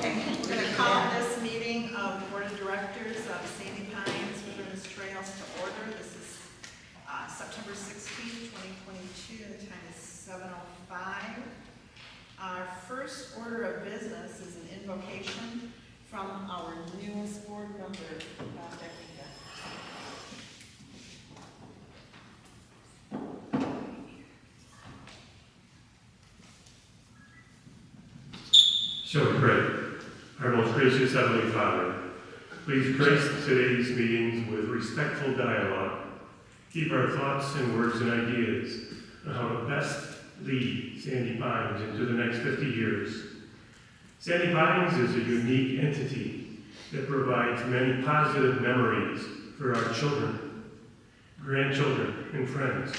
We're going to call this meeting of the Board of Directors of Sandy Pines Wilderness Trails to order. This is September 16th, 2022, and the time is 7:05. Our first order of business is an invocation from our newest board member, Vacancy. Shall we pray? Our most gracious Heavenly Father, please grace today's meetings with respectful dialogue. Keep our thoughts and words and ideas on how to best lead Sandy Pines into the next 50 years. Sandy Pines is a unique entity that provides many positive memories for our children, grandchildren, and friends.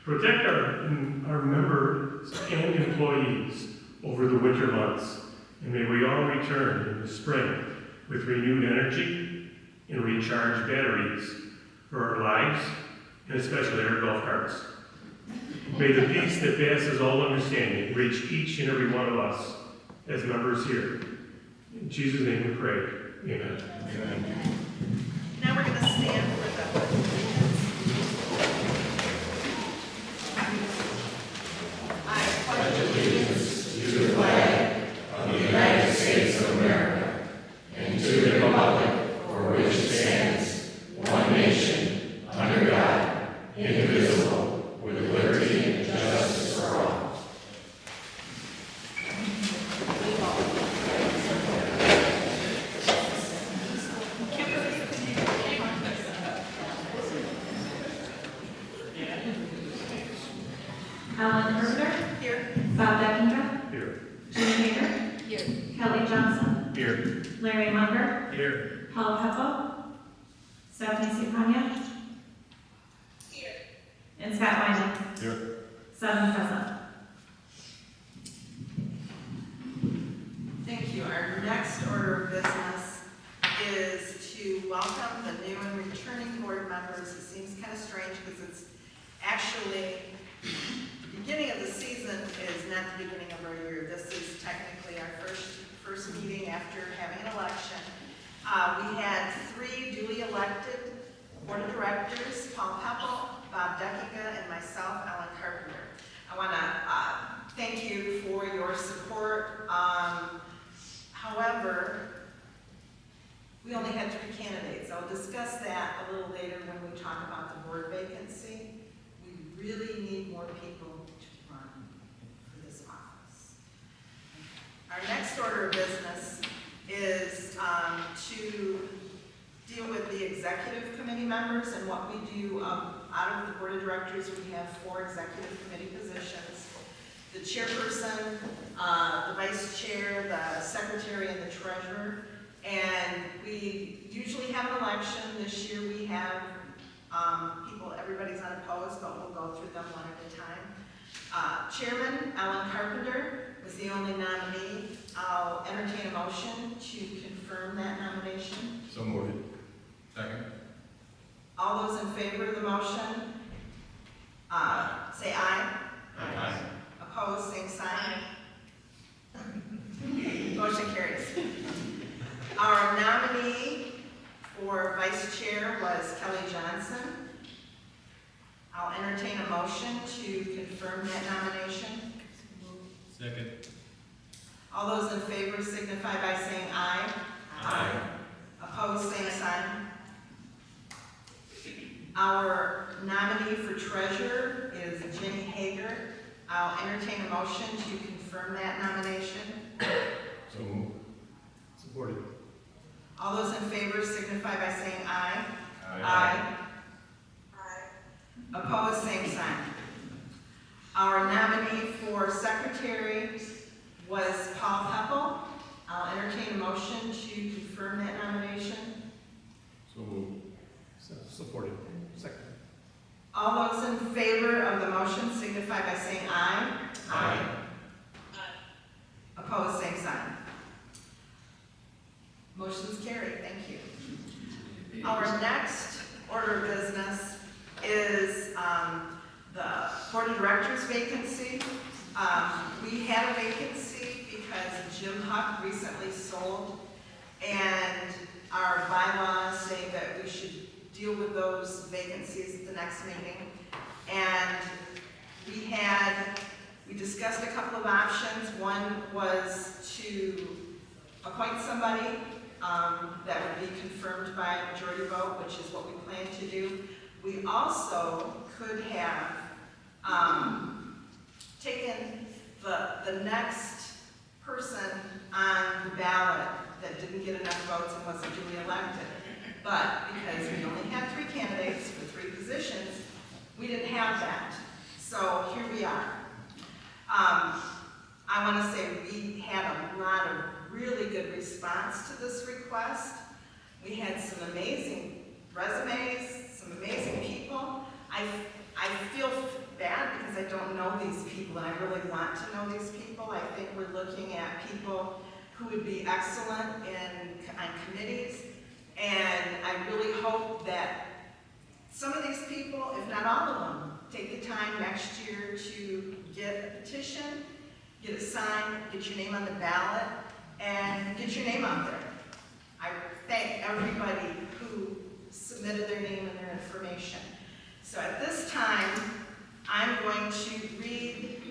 Protect our members and employees over the winter months, and may we all return in the spring with renewed energy and recharged batteries for our lives, and especially our golf carts. May the peace that passes all understanding reach each and every one of us as members here. In Jesus' name we pray. Amen. Amen. Now we're going to stand for the I pledge allegiance to the flag of the United States of America and to the republic for which it stands, one nation, under God, indivisible, with liberty and justice for all. Alan Carpenter. Here. Bob Deckinger. Here. Jimmy Hager. Here. Kelly Johnson. Here. Larry Munger. Here. Paul Heppo. Stephanie Supania. Here. And Scott Wyman. Here. 7 present. Thank you. Our next order of business is to welcome the new and returning board members. It seems kind of strange because it's actually the beginning of the season is not the beginning of our year. This is technically our first meeting after having an election. We had 3 duly elected board of directors: Paul Heppel, Bob Deckinger, and myself, Alan Carpenter. I want to thank you for your support. However, we only had 3 candidates. I'll discuss that a little later when we talk about the board vacancy. We really need more people to run for this office. Our next order of business is to deal with the executive committee members and what we do. Out of the board of directors, we have 4 executive committee positions: the chairperson, the vice chair, the secretary, and the treasurer. And we usually have an election. This year we have everybody's unopposed, but we'll go through them one at a time. Chairman Alan Carpenter was the only nominee. I'll entertain a motion to confirm that nomination. So moved. Second. All those in favor of the motion, say aye. Aye. Opposed, same sign. Motion carries. Our nominee for vice chair was Kelly Johnson. I'll entertain a motion to confirm that nomination. Second. All those in favor signify by saying aye. Aye. Opposed, same sign. Our nominee for treasurer is Jimmy Hager. I'll entertain a motion to confirm that nomination. So moved. Supported. All those in favor signify by saying aye. Aye. Opposed, same sign. Our nominee for secretary was Paul Heppel. I'll entertain a motion to confirm that nomination. So moved. Supported. Second. All those in favor of the motion signify by saying aye. Aye. Opposed, same sign. Motion's carried. Thank you. Our next order of business is the board of directors vacancy. We had a vacancy because Jim Huck recently sold, and our bylaws say that we should deal with those vacancies at the next meeting. And we discussed a couple of options. One was to appoint somebody that would be confirmed by a majority vote, which is what we plan to do. We also could have taken the next person on the ballot that didn't get enough votes and wasn't duly elected. But because we only had 3 candidates for 3 positions, we didn't have that. So here we are. I want to say we had a lot of really good response to this request. We had some amazing resumes, some amazing people. I feel bad because I don't know these people, and I really want to know these people. I think we're looking at people who would be excellent on committees, and I really hope that some of these people, if not all of them, take the time next year to get a petition, get it signed, get your name on the ballot, and get your name out there. I thank everybody who submitted their name and their information. So at this time, I'm going to read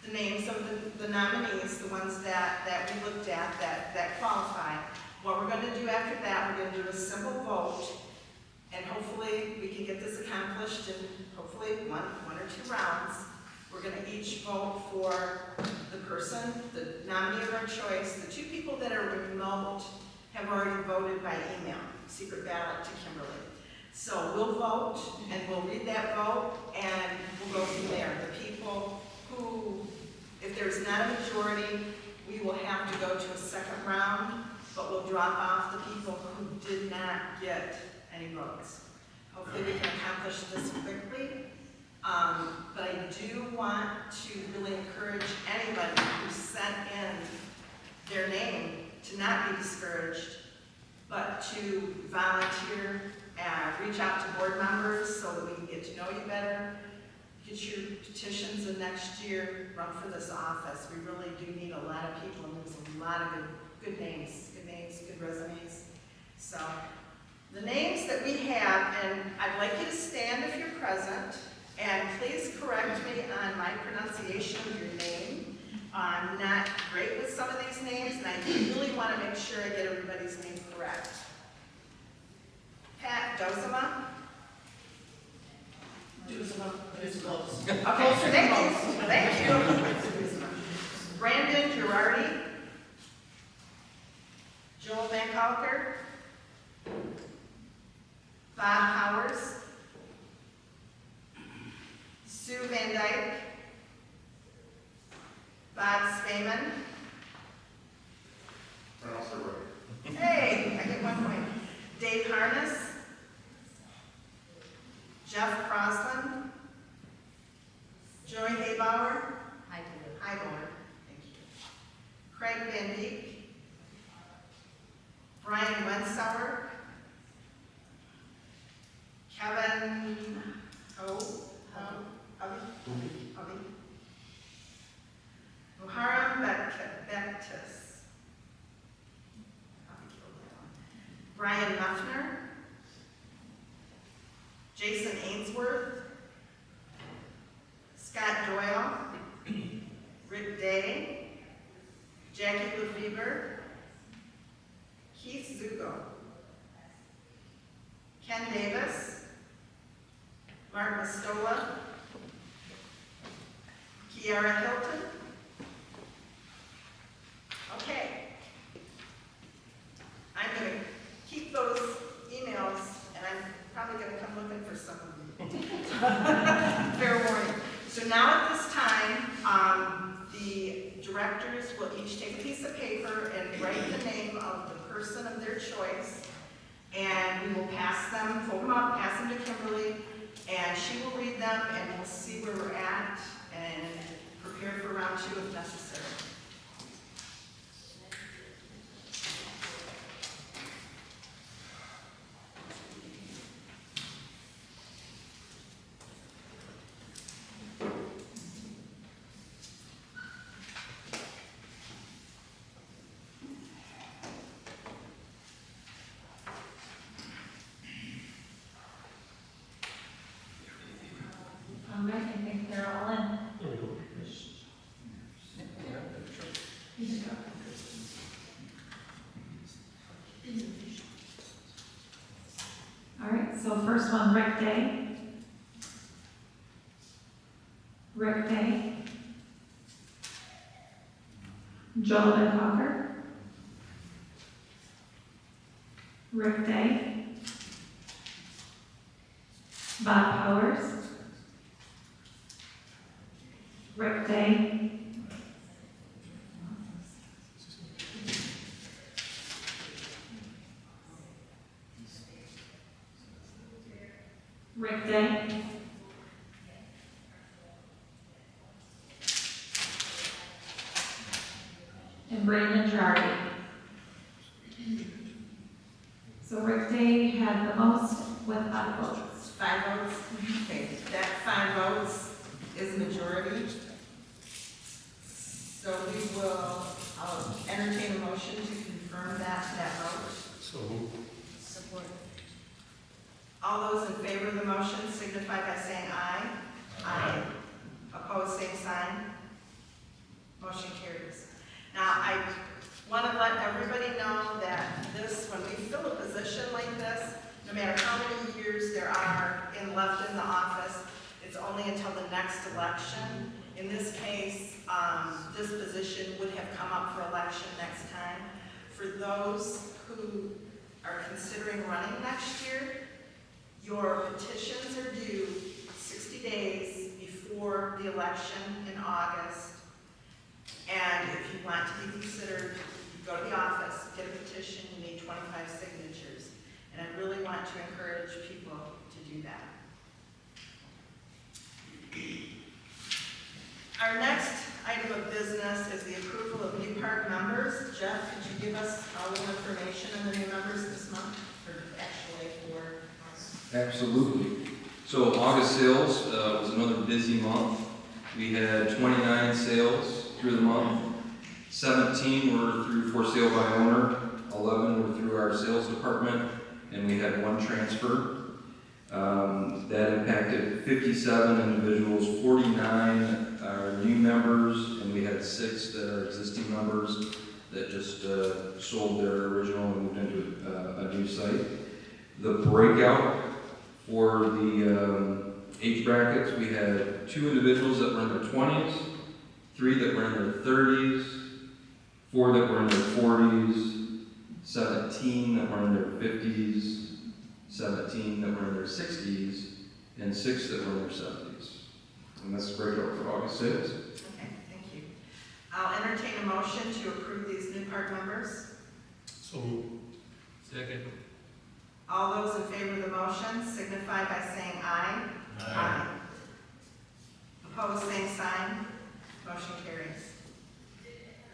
the names of the nominees, the ones that we looked at that qualify. What we're going to do after that, we're going to do a simple vote, and hopefully we can get this accomplished in hopefully one or 2 rounds. We're going to each vote for the person, the nominee of our choice. The 2 people that are remote have already voted by email, secret ballot to Kimberly. So we'll vote, and we'll read that vote, and we'll go from there. The people who, if there's not a majority, we will have to go to a second round, but we'll drop off the people who did not get any votes. Hopefully we can accomplish this quickly. But I do want to really encourage anybody who sent in their name to not be discouraged, but to volunteer and reach out to board members so that we can get to know you better, get your petitions in next year, run for this office. We really do need a lot of people, and there's a lot of good names, good resumes. So the names that we have, and I'd like you to stand if you're present, and please correct me on my pronunciation of your name. I'm not great with some of these names, and I really want to make sure I get everybody's name correct. Pat Dozema. It's close. Okay, thank you. Brandon Girardi. Joel Van Kalker. Bob Powers. Sue Van Dyke. Bob Spayman. Hey, I get 1 point. Dave Harness. Jeff Crosland. Joy Haybauer. Highborn. Thank you. Craig Van Beek. Brian Wensauer. Kevin Muharrem Bektis. Brian Muffner. Jason Ainsworth. Scott Doyle. Rick Day. Jackie Lefebvre. Keith Zugo. Ken Davis. Mark Mastola. Kiara Hilton. Okay. I'm going to keep those emails, and I'm probably going to come looking for some of them. Fair warning. So now at this time, the directors will each take a piece of paper and write the name of the person of their choice, and we will pass them, fold them up, pass them to Kimberly, and she will read them, and we'll see where we're at and prepare for round 2 if necessary. So first one, Rick Day. Rick Day. Joel Van Tucker. Rick Day. Bob Powers. Rick Day. Rick Day. And Brandon Girardi. So Rick Day had the most with 5 votes. 5 votes? Okay, that 5 votes is majority. So we will, I'll entertain a motion to confirm that vote. So moved. Support. All those in favor of the motion signify by saying aye. Aye. Opposed, same sign. Motion carries. Now, I want to let everybody know that this, when we fill a position like this, no matter how many years there are left in the office, it's only until the next election. In this case, this position would have come up for election next time. For those who are considering running next year, your petitions are due 60 days before the election in August. And if you want to be considered, you go to the office, get a petition, you need 25 signatures. And I really want to encourage people to do that. Our next item of business is the approval of new park members. Jeff, could you give us all the information on the new members this month? Or actually for Absolutely. So August sales was another busy month. We had 29 sales through the month. 17 were through for sale by owner, 11 were through our sales department, and we had 1 transfer. That impacted 57 individuals, 49 are new members, and we had 6 that are existing members that just sold their original and moved into a new site. The breakout for the age brackets, we had 2 individuals that were in their 20s, 3 that were in their 30s, 4 that were in their 40s, 17 that were in their 50s, 17 that were in their 60s, and 6 that were in their 70s. And that's the breakout for August sales. Okay, thank you. I'll entertain a motion to approve these new park members. So moved. Second. All those in favor of the motion signify by saying aye. Aye. Opposed, same sign. Motion carries.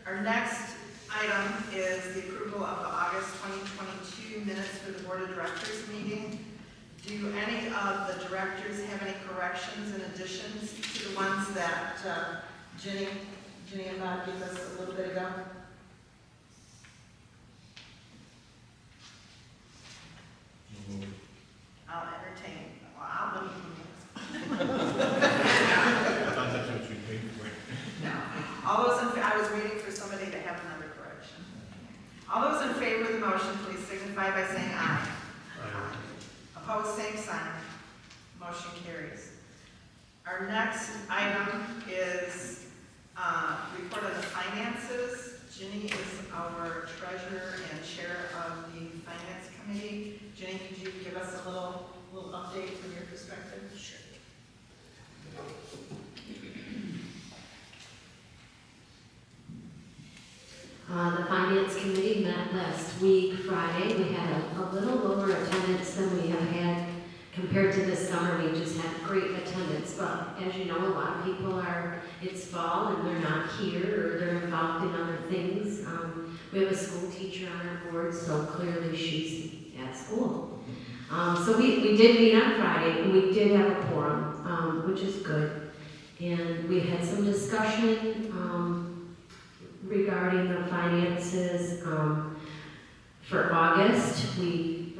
Our next item is the approval of the August 2022 minutes for the Board of Directors meeting. Do any of the directors have any corrections and additions to the ones that Ginny and Bob gave us a little bit ago? I'll entertain. Well, let me. No. All those I was waiting for somebody to have another correction. All those in favor of the motion, please signify by saying aye. Aye. Opposed, same sign. Motion carries. Our next item is report on the finances. Ginny is our treasurer and chair of the finance committee. Ginny, could you give us a little update from your perspective? Sure. The Finance Committee met last week, Friday. We had a little lower attendance than we have had compared to this summer. We just had great attendance, but as you know, a lot of people it's fall and they're not here or they're involved in other things. We have a school teacher on our board, so clearly she's at school. So we did meet on Friday and we did have a quorum, which is good. And we had some discussion regarding the finances for August. We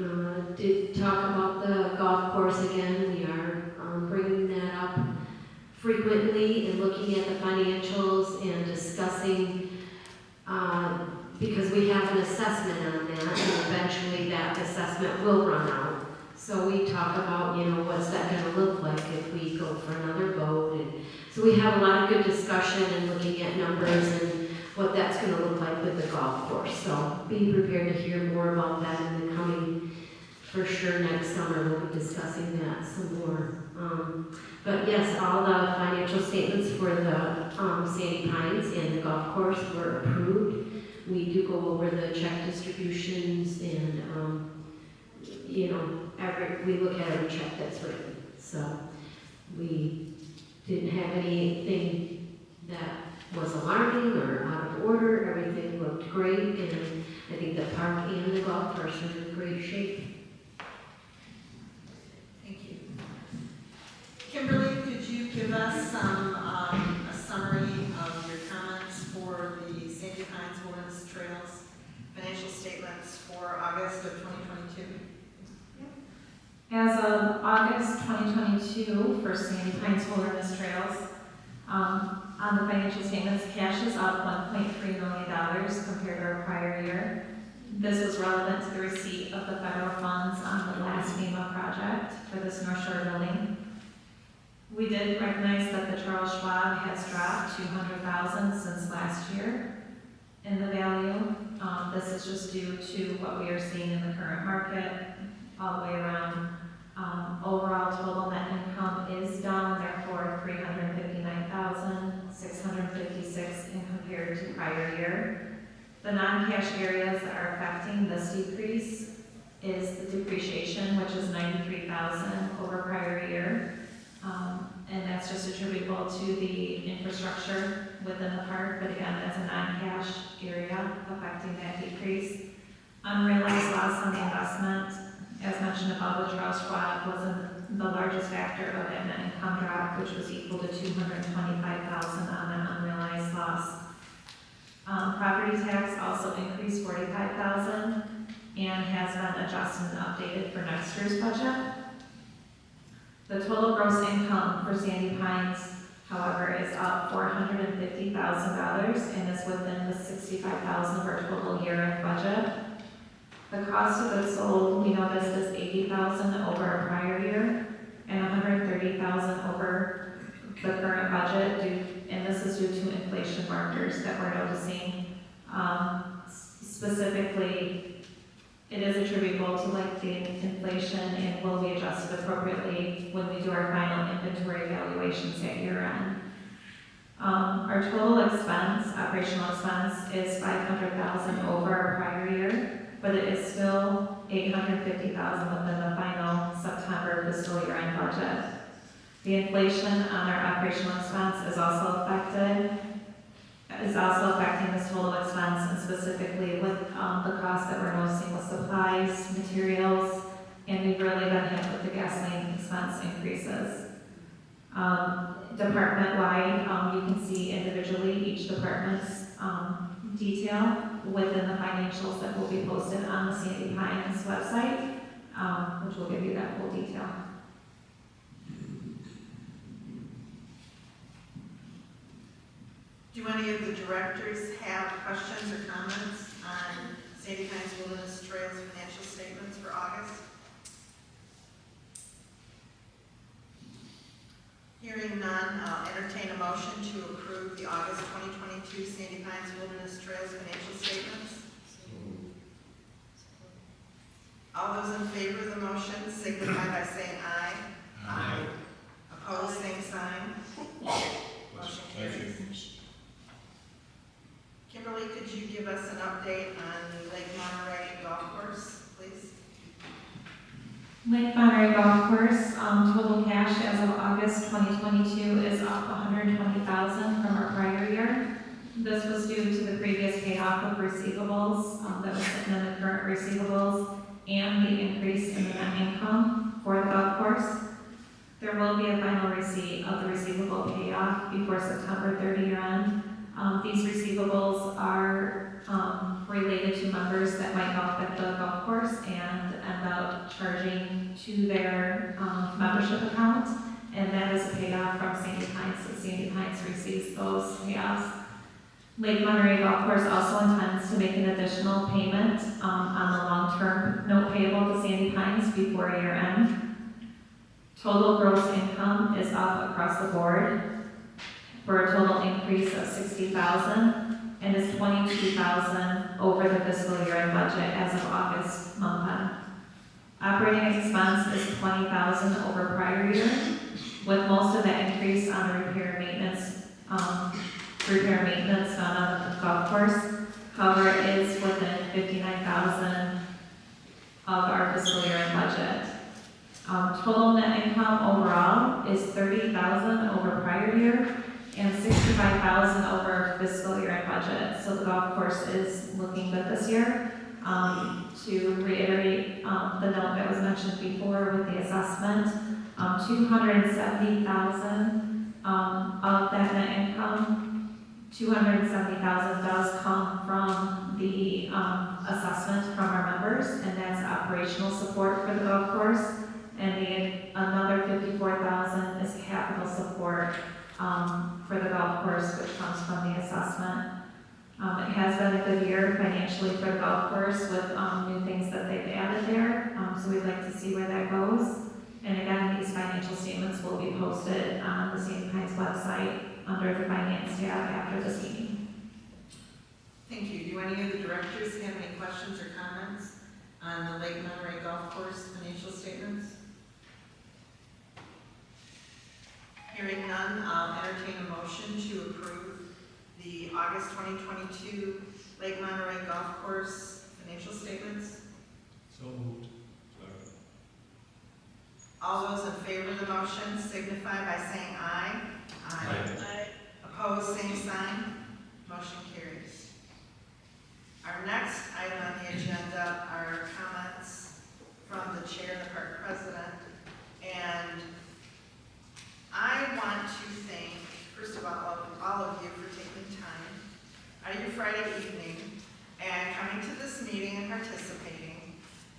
did talk about the golf course again. We are bringing that up frequently and looking at the financials and discussing because we have an assessment on that and eventually that assessment will run out. So we talk about, what's that gonna look like if we go for another vote, and so we have a lot of good discussion and looking at numbers and what that's gonna look like with the golf course. So be prepared to hear more about that in the coming, for sure next summer, we'll be discussing that some more. But yes, all the financial statements for the Sandy Pines and the golf course were approved. We do go over the check distributions and, we look at every check that's written. So we didn't have anything that was alarming or out of order. Everything looked great, and I think the park and the golf course are in great shape. Thank you. Kimberly, could you give us a summary of your comments for the Sandy Pines Wilderness Trails financial statements for August of 2022? As of August 2022, for Sandy Pines Wilderness Trails, on the financial statements, cash is up $1.3 million compared to our prior year. This was relevant to the receipt of the federal funds on the last FEMA project for this North Shore building. We did recognize that the Charles Schwab has dropped $200,000 since last year in the value. This is just due to what we are seeing in the current market all the way around. Overall total net income is down, therefore $359,656 in compared to prior year. The non-cash areas that are affecting this decrease is the depreciation, which is $93,000 over prior year. And that's just attributable to the infrastructure within the park, but again, that's a non-cash area affecting that decrease. Unrealized loss on the investment, as mentioned above, the Charles Schwab was the largest factor of that net income drop, which was equal to $225,000 on an unrealized loss. Property tax also increased $45,000 and has been adjusted and updated for next year's budget. The total gross income for Sandy Pines, however, is up $450,000 and is within the $65,000 of our total year-end budget. The cost of goods sold, we noticed, is $80,000 over our prior year and $130,000 over the current budget, and this is due to inflation markers that we're noticing. Specifically, it is attributable to the inflation and will be adjusted appropriately when we do our final inventory evaluations at year end. Our total expense, operational expense, is $500,000 over our prior year, but it is still $850,000 within the final September fiscal year end budget. The inflation on our operational expense is also affecting this total expense, and specifically with the costs that we're noticing with supplies, materials, and we've really been hit with the gasoline expense increases. Department-wide, you can see individually each department's detail within the financials that will be posted on the Sandy Pines website, which will give you that full detail. Do any of the directors have questions or comments on Sandy Pines Wilderness Trails financial statements for August? Hearing none, I'll entertain a motion to approve the August 2022 Sandy Pines Wilderness Trails financial statements. All those in favor of the motion signify by saying aye. Aye. Opposed, same sign. Motion carries. Kimberly, could you give us an update on the Lake Monterey golf course, please? Lake Monterey Golf Course, total cash as of August 2022 is up $120,000 from our prior year. This was due to the previous payoff of receivables that was sitting in the current receivables and the increase in the net income for the golf course. There will be a final receipt of the receivable payoff before September 30 year end. These receivables are related to members that might golf at the golf course and end up charging to their membership account, and that is a payoff from Sandy Pines, so Sandy Pines receives those payoffs. Lake Monterey Golf Course also intends to make an additional payment on the long-term note payable to Sandy Pines before year end. Total gross income is up across the board for a total increase of $60,000 and is $22,000 over the fiscal year end budget as of August month end. Operating expense is $20,000 over prior year, with most of the increase on the repair and maintenance done on the golf course. However, it is within $59,000 of our fiscal year end budget. Total net income overall is $30,000 over prior year and $65,000 over fiscal year end budget. So the golf course is looking good this year. To reiterate the note that was mentioned before with the assessment, $270,000 of that net income, $270,000 does come from the assessment from our members, and that's operational support for the golf course. And another $54,000 is capital support for the golf course, which comes from the assessment. It has been a good year financially for the golf course with new things that they've added there. So we'd like to see where that goes. And again, these financial statements will be posted on the Sandy Pines website under the finance tab after this meeting. Thank you. Do any of the directors have any questions or comments on the Lake Monterey Golf Course financial statements? Hearing none, I'll entertain a motion to approve the August 2022 Lake Monterey Golf Course financial statements. So moved. All those in favor of the motion signify by saying aye. Aye. Opposed, same sign. Motion carries. Our next item on the agenda are comments from the chair and the park president. And I want to thank, first of all of you for taking time out of your Friday evening and coming to this meeting and participating.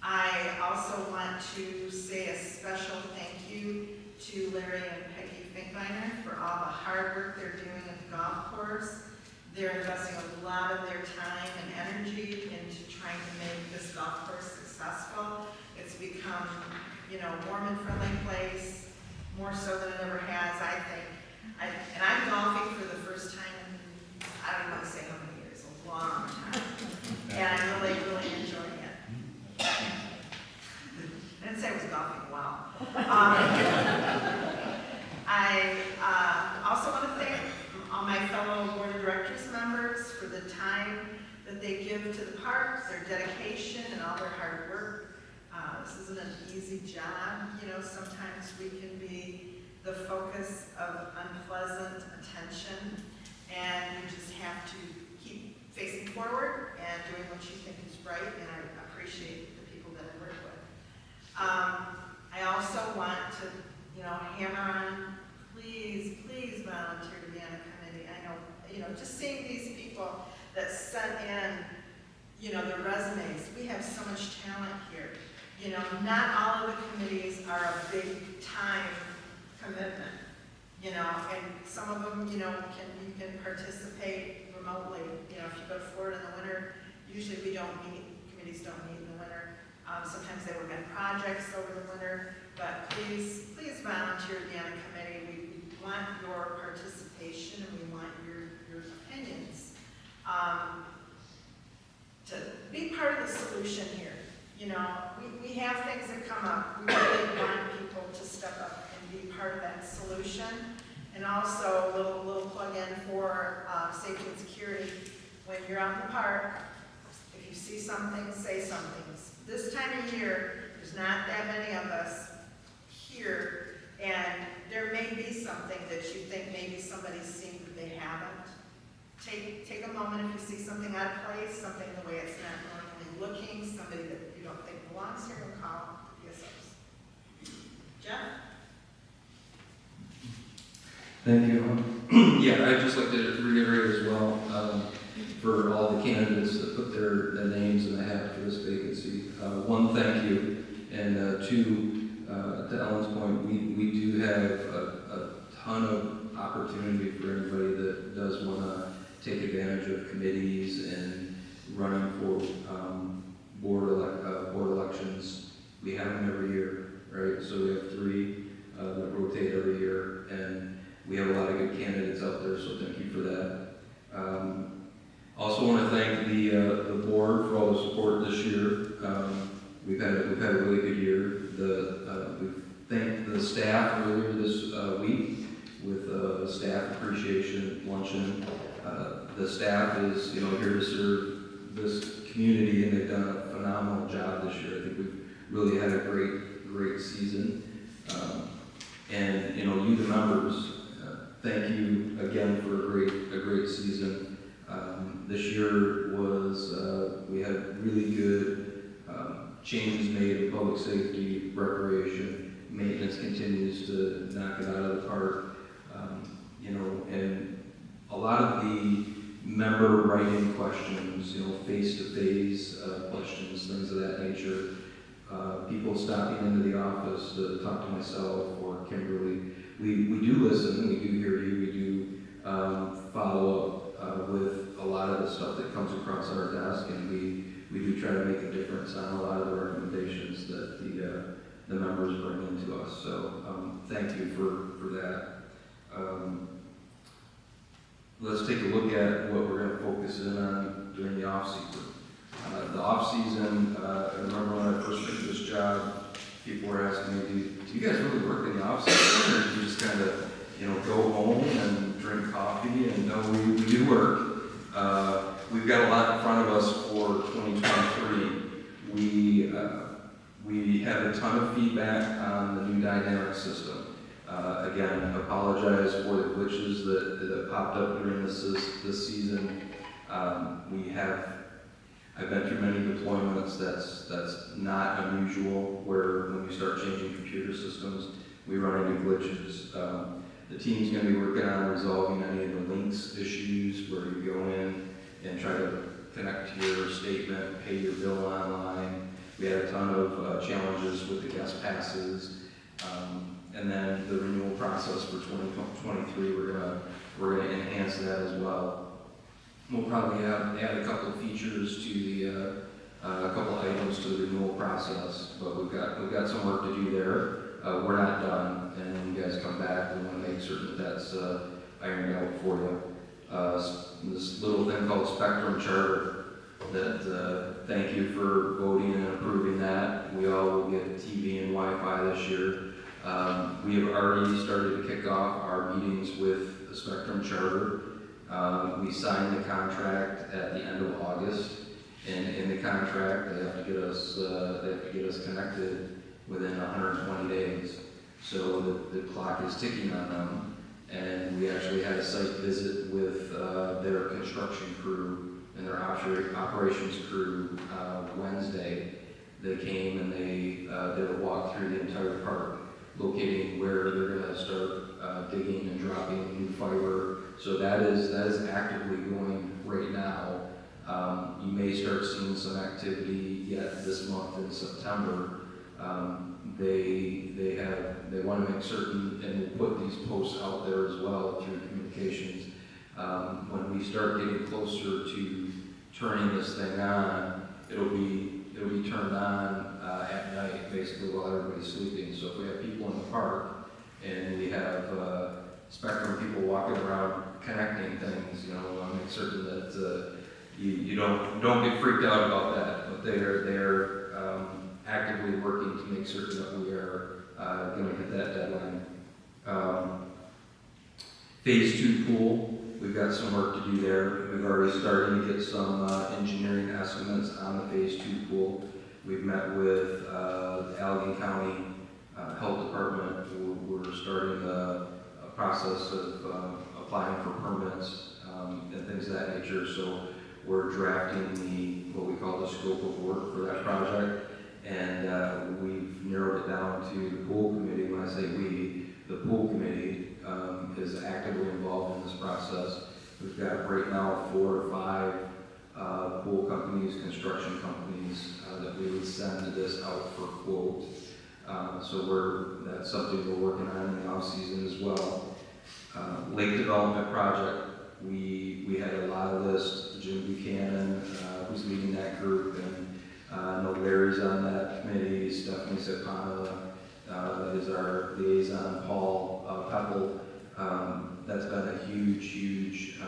I also want to say a special thank you to Larry and Peggy Finkbeiner for all the hard work they're doing at the golf course. They're investing a lot of their time and energy into trying to make this golf course successful. It's become, a warm and friendly place, more so than it ever has, I think. And I'm golfing for the first time in, I don't want to say how many years, a long time. And I'm really, really enjoying it. I didn't say I was golfing well. I also want to thank all my fellow board of directors members for the time that they give to the park, their dedication and all their hard work. This isn't an easy job. Sometimes we can be the focus of unpleasant attention, and you just have to keep facing forward and doing what you think is right, and I appreciate the people that I work with. I also want to, hammer on, please volunteer to be on a committee. I know, just seeing these people that sent in, their resumes. We have so much talent here. Not all of the committees are a big time commitment, and some of them, you can participate remotely. If you go to Florida in the winter, usually committees don't meet in the winter. Sometimes they work on projects over the winter, but please volunteer to be on a committee. We want your participation and we want your opinions. To be part of the solution here. We have things that come up. We really want people to step up and be part of that solution. And also a little plug in for safety and security. When you're out in the park, if you see something, say something. This time of year, there's not that many of us here, and there may be something that you think maybe somebody's seen that they haven't. Take a moment if you see something out of place, something the way it's not normally looking, somebody that you don't think belongs here, and call PSOs. Jeff? Thank you. Yeah, I'd just like to reiterate as well, for all the candidates that put their names in the hat for this vacancy. One, thank you, and two, to Ellen's point, we do have a ton of opportunity for anybody that does want to take advantage of committees and running for board elections. We have them every year, right? So we have 3 that rotate every year, and we have a lot of good candidates out there, so thank you for that. Also want to thank the board for all the support this year. We've had a really good year. We've thanked the staff earlier this week with staff appreciation luncheon. The staff is here to serve this community, and they've done a phenomenal job this year. I think we've really had a great season. And you the members, thank you again for a great season. This year was we had really good changes made in public safety, recreation, maintenance continues to knock it out of the park. And a lot of the member writing questions, face-to-face questions, things of that nature. People stopping into the office to talk to myself or Kimberly. We do listen, we do hear you, we do follow up with a lot of the stuff that comes across our desk, and we do try to make a difference on a lot of the recommendations that the members bring into us. So thank you for that. Let's take a look at what we're going to focus in on during the off-season. The off-season, I remember when I first took this job, people were asking me, do you guys really work in the off-season, or do you just kind of, go home and drink coffee? And no, we do work. We've got a lot in front of us for 2023. We have a ton of feedback on the new dynamic system. Again, apologize for the glitches that popped up during this season. I've been through many deployments. That's not unusual, where when we start changing computer systems, we run into glitches. The team's going to be working on resolving any of the links issues, where you go in and try to connect to your statement, pay your bill online. We had a ton of challenges with the guest passes. And then the renewal process for 2023, we're gonna enhance that as well. We'll probably add a couple of features to a couple of items to the renewal process, but we've got some work to do there. We're not done, and when you guys come back, we want to make certain that that's ironed out for you. This little thing called Spectrum Charter, that thank you for voting and approving that. We all will get TV and Wi-Fi this year. We have already started to kick off our meetings with the Spectrum Charter. We signed the contract at the end of August, and in the contract, they have to get us connected within 120 days. So the clock is ticking on them, and we actually had a site visit with their construction crew and their operations crew Wednesday. They came and they did a walk through the entire park, locating where they're going to start digging and dropping new fiber. So that is actively going right now. You may start seeing some activity yet this month in September. They want to make certain, and we'll put these posts out there as well through communications. When we start getting closer to turning this thing on, it'll be turned on at night, basically while everybody's sleeping. So if we have people in the park and we have Spectrum people walking around connecting things, I'll make certain that you don't get freaked out about that. But they're actively working to make certain that we are going to hit that deadline. Phase 2 pool, we've got some work to do there. We've already started to get some engineering estimates on the Phase 2 pool. We've met with the Allegheny County Health Department. We're starting a process of applying for permits and things of that nature. So we're drafting what we call the scope of work for that project. And we've narrowed it down to the pool committee. When I say we, the pool committee is actively involved in this process. We've got right now 4 or 5 pool companies, construction companies that we would send this out for quote. So that's something we're working on in the off season as well. Lake development project, We had a lot of lists, Jim Buchanan, who's leading that group, and I know Larry's on that committee, Stephanie Sepana, is our liaison, Paul Pepple. That's been a huge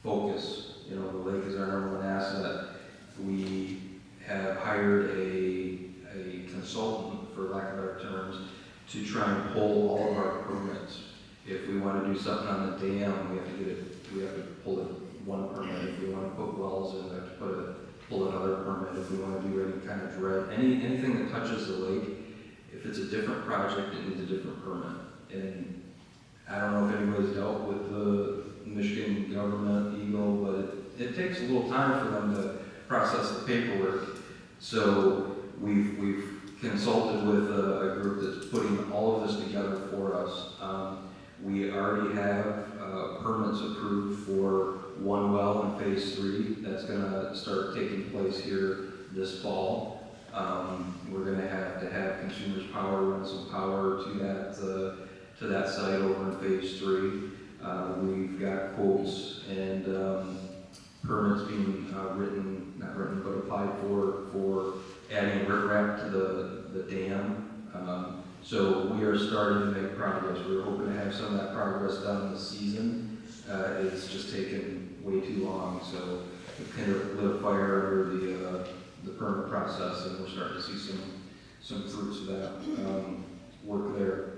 focus. You know, the lake is our number one asset. We have hired a consultant, for lack of better terms, to try and pull all of our permits. If we want to do something on the dam, we have to pull it one permit. If we want to put wells in, we have to pull another permit. If we want to do any kind of anything that touches the lake, if it's a different project, it needs a different permit. And I don't know if anybody's dealt with the Michigan government, Eagle, but it takes a little time for them to process the paperwork. So we've consulted with a group that's putting all of this together for us. We already have permits approved for one well in phase 3. That's going to start taking place here this fall. We're going to have Consumers Power run some power to that site over in phase 3. We've got quotes and permits being not written, but applied for adding riprap to the dam. So we are starting to make progress. We were hoping to have some of that progress done this season. It's just taken way too long, so we kind of lit a fire under the permit process, and we're starting to see some fruits of that work there.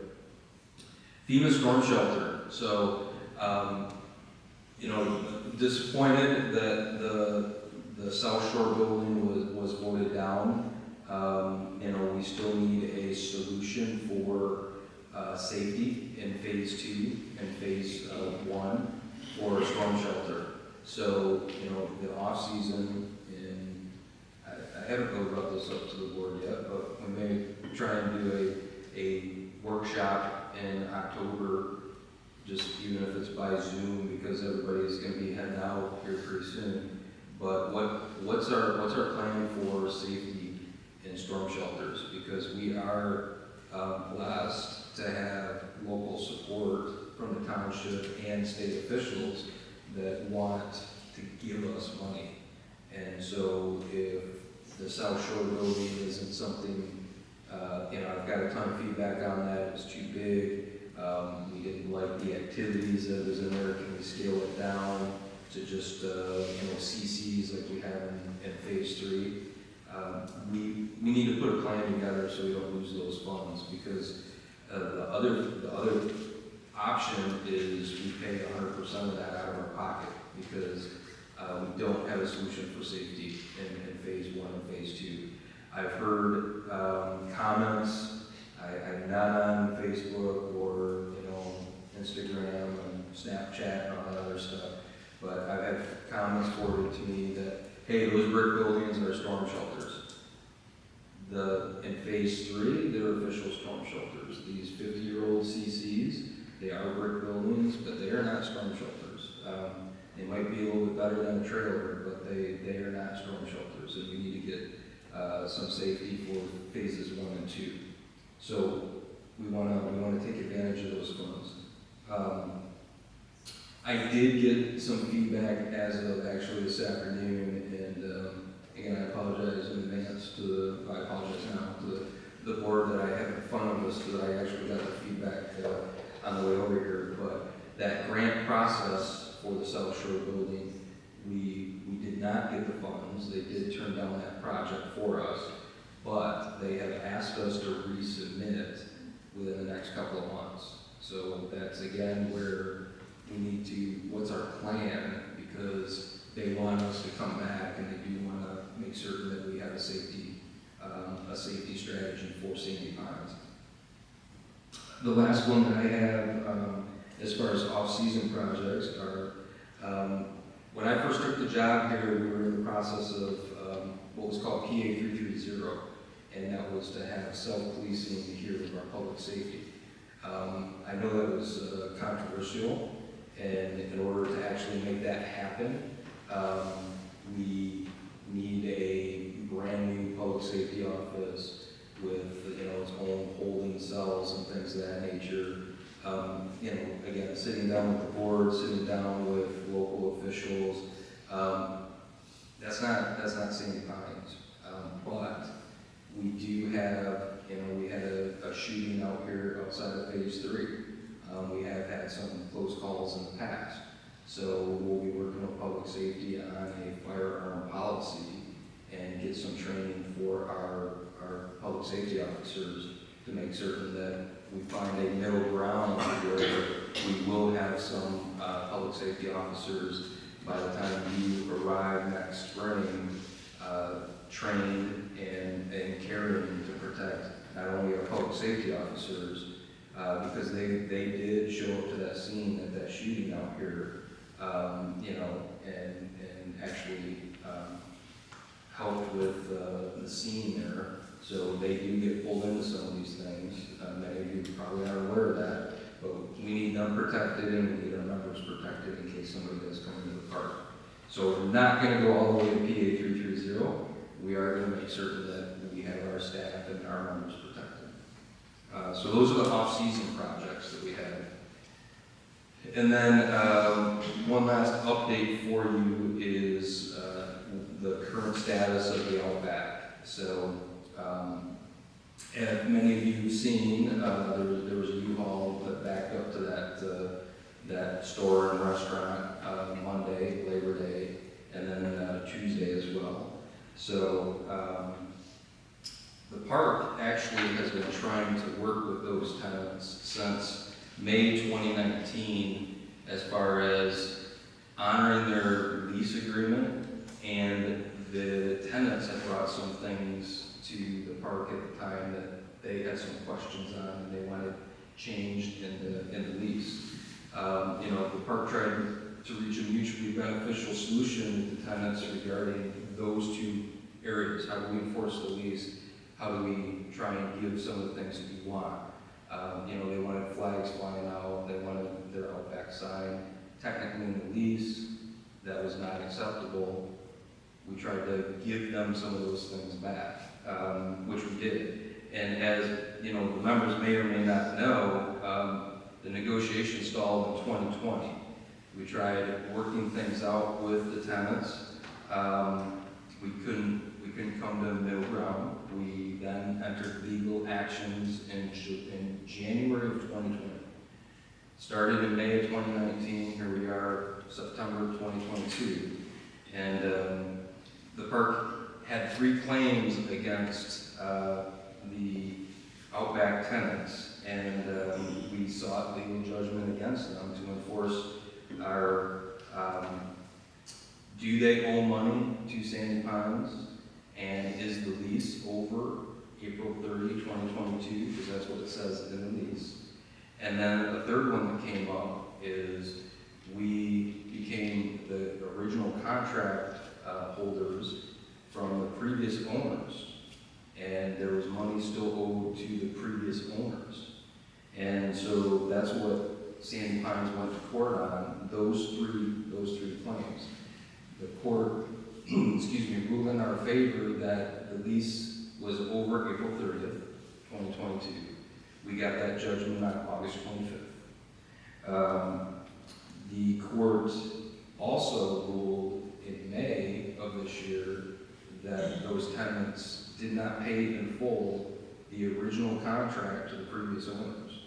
FEMA storm shelter. So, disappointed that the South Shore building was voted down. We still need a solution for safety in phase 2 and phase 1 for a storm shelter. So, the off season, and I haven't really brought this up to the board yet, but we may try and do a workshop in October, just even if it's by Zoom, because everybody's going to be heading out here pretty soon. But what's our plan for safety in storm shelters? Because we are blessed to have local support from the township and state officials that want to give us money. And so if the South Shore building isn't something, I've got a ton of feedback on that. It was too big. We didn't like the activities that was in there. Can we scale it down to just, CCs like we have in phase 3? We need to put a plan together so we don't lose those funds, because the other option is we pay 100% of that out of our pocket, because we don't have a solution for safety in phase 1 and phase 2. I've heard comments. I'm not on Facebook or Instagram and Snapchat and all that other stuff, but I've had comments forwarded to me that, hey, those brick buildings are storm shelters. In phase 3, they're official storm shelters. These 50-year-old CCs, they are brick buildings, but they are not storm shelters. They might be a little bit better than a trailer, but they are not storm shelters, and we need to get some safety for phases 1 and 2. So we want to take advantage of those funds. I did get some feedback as of actually this afternoon, and again, I apologize in advance I apologize now to the board that I have in front of us, that I actually got the feedback on the way over here. But that grant process for the South Shore building, we did not get the funds. They did turn down that project for us, but they have asked us to resubmit within the next couple of months. So that's again where we need to, what's our plan? Because they want us to come back, and they do want to make certain that we have a safety strategy for Sandy Pines. The last one that I have, as far as off-season projects, are when I first took the job here, we were in the process of what was called PA 330, and that was to have self-policing here of our public safety. I know that was controversial, and in order to actually make that happen, we need a brand new public safety office with its own holding cells and things of that nature. You know, again, sitting down with the board, sitting down with local officials, that's not Sandy Pines. But we do have, you know, we had a shooting out here outside of phase 3. We have had some close calls in the past. So we'll be working with public safety on a firearm policy and get some training for our public safety officers to make certain that we find a middle ground where we will have some public safety officers by the time you arrive next spring, trained and caring to protect not only our public safety officers, because they did show up to that scene at that shooting out here, you know, and actually helped with the scene there. So they do get pulled into some of these things. Many of you probably aren't aware of that, but we need them protected and we need our members protected in case somebody does come into the park. So we're not going to go all the way to PA 330. We are going to make certain that we have our staff and our members protected. So those are the off-season projects that we have. And then one last update for you is the current status of the Outback. So, as many of you have seen, there was a U-Haul that backed up to that store and restaurant Monday, Labor Day, and then Tuesday as well. So the park actually has been trying to work with those tenants since May 2019 as far as honoring their lease agreement, and the tenants have brought some things to the park at the time that they had some questions on and they wanted changed in the lease. You know, the park tried to reach a mutually beneficial solution with the tenants regarding those two areas. How do we enforce the lease? How do we try and give some of the things that we want? You know, they wanted flags flying out, they wanted their Outback sign. Technically in the lease, that was not acceptable. We tried to give them some of those things back, which we did. And as you know, the members may or may not know, the negotiation stalled in 2020. We tried working things out with the tenants. We couldn't come to a middle ground. We then entered legal actions in January of 2020. Started in May of 2019, here we are, September 2022. And the park had 3 claims against the Outback tenants, and we sought legal judgment against them to enforce our, do they owe money to Sandy Pines, and is the lease over April 30, 2022, because that's what it says in the lease. And then the third one that came up is we became the original contract holders from the previous owners, and there was money still owed to the previous owners. And so that's what Sandy Pines went to court on, those three claims. The court, excuse me, ruled in our favor that the lease was over April 30th, 2022. We got that judgment on August 25th. The court also ruled in May of this year that those tenants did not pay in full the original contract to the previous owners.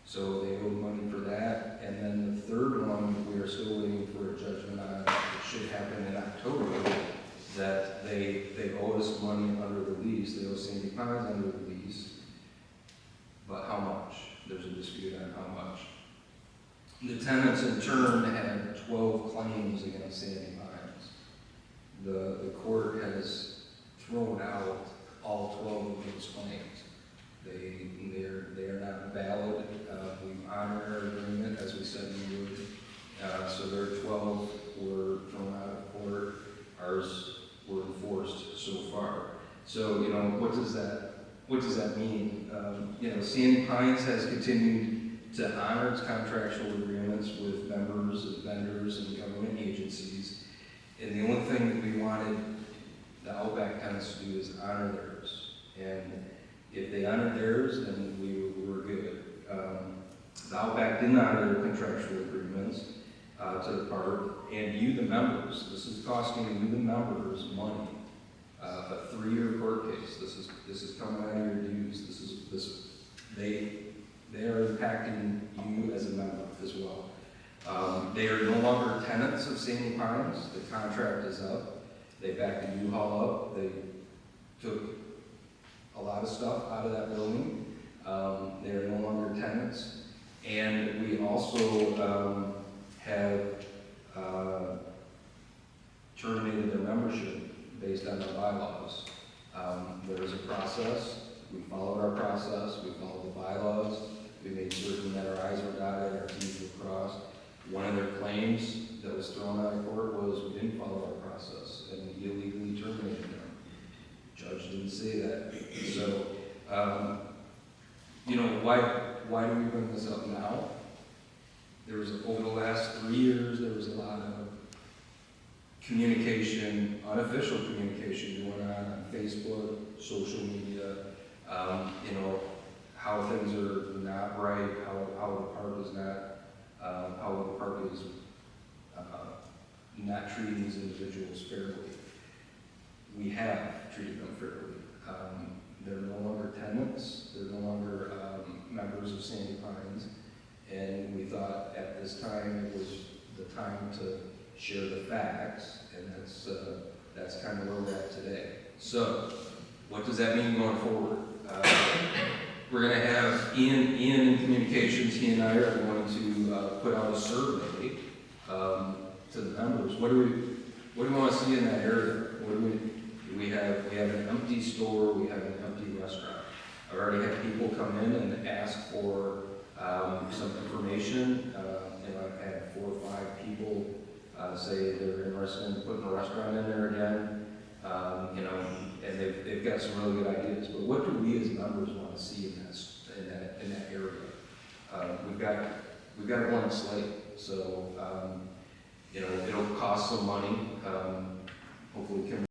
So they owed money for that. And then the third one, we are still waiting for a judgment on, it should happen in October, that they owe us money under the lease. They owe Sandy Pines under the lease. But how much? There's a dispute on how much. The tenants in turn had 12 claims against Sandy Pines. The court has thrown out all 12 of those claims. They are not valid. We've honored our agreement as we said we would. So their 12 were thrown out of court. Ours were enforced so far. So, you know, what does that mean? You know, Sandy Pines has continued to honor its contractual agreements with members, vendors, and government agencies. And the only thing that we wanted the Outback tenants to do is honor theirs. And if they honored theirs, then we were good. The Outback did not honor their contractual agreements to the park, and you, the members, this is costing you, the members, money. A 3-year court case. This is coming out of your dues. They are impacting you as a member as well. They are no longer tenants of Sandy Pines. The contract is up. They backed the U-Haul up. They took a lot of stuff out of that building. They are no longer tenants. And we also have terminated their membership based on our bylaws. There was a process. We followed our process. We followed the bylaws. We made certain that our I's were dotted, our T's were crossed. One of their claims that was thrown out of court was we didn't follow our process and we illegally terminated them. Judge didn't say that. So, why do we bring this up now? There was, over the last 3 years, there was a lot of communication, unofficial communication going on Facebook, social media, how things are not right, how the park is not, how the park is not treating these individuals fairly. We have treated them fairly. They're no longer tenants, they're no longer members of Sandy Pines, and we thought at this time it was the time to share the facts, and that's kind of where we're at today. So, what does that mean going forward? We're going to have Ian in communications. He and I are going to put out a survey to the members. What do we want to see in that area? We have an empty store. We have an empty restaurant. I've already had people come in and ask for some information. I've had 4 or 5 people say they're interested in putting a restaurant in there again. And they've got some really good ideas. But what do we as members want to see in that area? We've got a blank slate, so it'll cost some money. Hopefully,